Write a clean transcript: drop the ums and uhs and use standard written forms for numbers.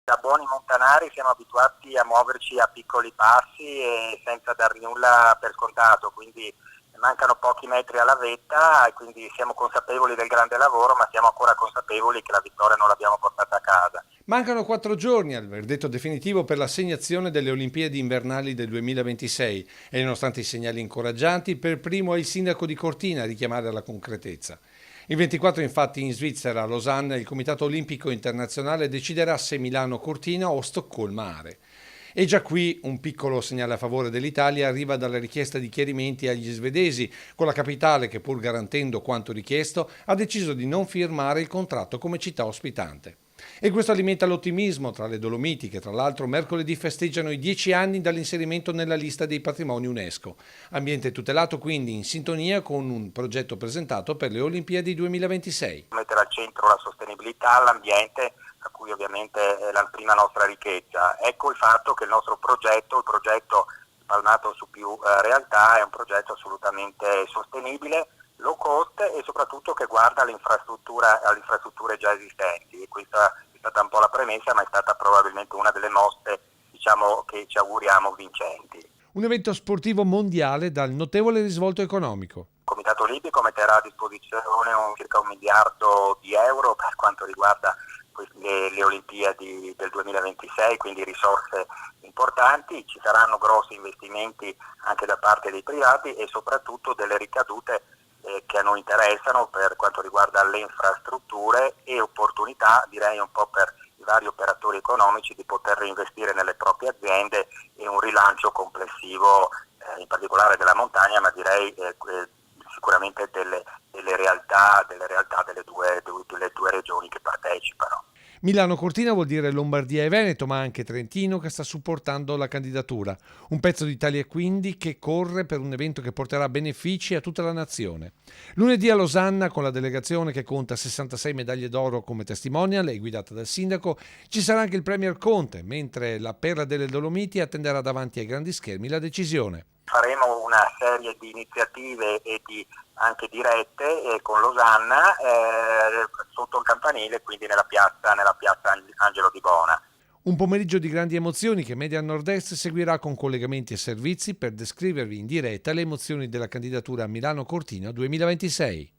Da buoni montanari siamo abituati a muoverci a piccoli passi e senza dar nulla per scontato, quindi mancano pochi metri alla vetta e quindi siamo consapevoli del grande lavoro, ma siamo ancora consapevoli che la vittoria non l'abbiamo portata a casa. Mancano 4 giorni al verdetto definitivo per l'assegnazione delle Olimpiadi invernali del 2026 e nonostante i segnali incoraggianti, per primo è il sindaco di Cortina a richiamare alla concretezza. Il 24 infatti in Svizzera, a Losanna, il Comitato Olimpico Internazionale deciderà se Milano-Cortina o Stoccolma-Are. E già qui un piccolo segnale a favore dell'Italia arriva dalla richiesta di chiarimenti agli svedesi, con la capitale che, pur garantendo quanto richiesto, ha deciso di non firmare il contratto come città ospitante. E questo alimenta l'ottimismo tra le Dolomiti, che tra l'altro mercoledì festeggiano i 10 anni dall'inserimento nella lista dei patrimoni UNESCO. Ambiente tutelato quindi in sintonia con un progetto presentato per le Olimpiadi 2026. Mettere al centro la sostenibilità, l'ambiente, a cui ovviamente è la prima nostra ricchezza. Ecco il fatto che il nostro progetto, il progetto spalmato su più realtà, è un progetto assolutamente sostenibile, low cost e soprattutto che guarda alle infrastrutture già esistenti. E questa è stata un po' la premessa, ma è stata probabilmente una delle mosse, diciamo, che ci auguriamo vincenti. Un evento sportivo mondiale dal notevole risvolto economico. Il Comitato Olimpico metterà a disposizione circa 1 miliardo di euro per quanto riguarda le Olimpiadi del 2026, quindi risorse importanti. Ci saranno grossi investimenti anche da parte dei privati e soprattutto delle ricadute che a noi interessano per quanto riguarda le infrastrutture e opportunità, direi un po' per i vari operatori economici, di poter reinvestire nelle proprie aziende e un rilancio complessivo in particolare della montagna, ma direi sicuramente delle realtà delle due regioni che partecipano. Milano-Cortina vuol dire Lombardia e Veneto, ma anche Trentino che sta supportando la candidatura. Un pezzo d'Italia quindi che corre per un evento che porterà benefici a tutta la nazione. Lunedì a Losanna, con la delegazione che conta 66 medaglie d'oro come testimonial e guidata dal sindaco, ci sarà anche il Premier Conte, mentre la Perla delle Dolomiti attenderà davanti ai grandi schermi la decisione. Faremo una serie di iniziative e anche dirette con Losanna sotto il campanile, quindi nella piazza Angelo di Bona. Un pomeriggio di grandi emozioni che Media Nord-Est seguirà con collegamenti e servizi per descrivervi in diretta le emozioni della candidatura a Milano-Cortina 2026.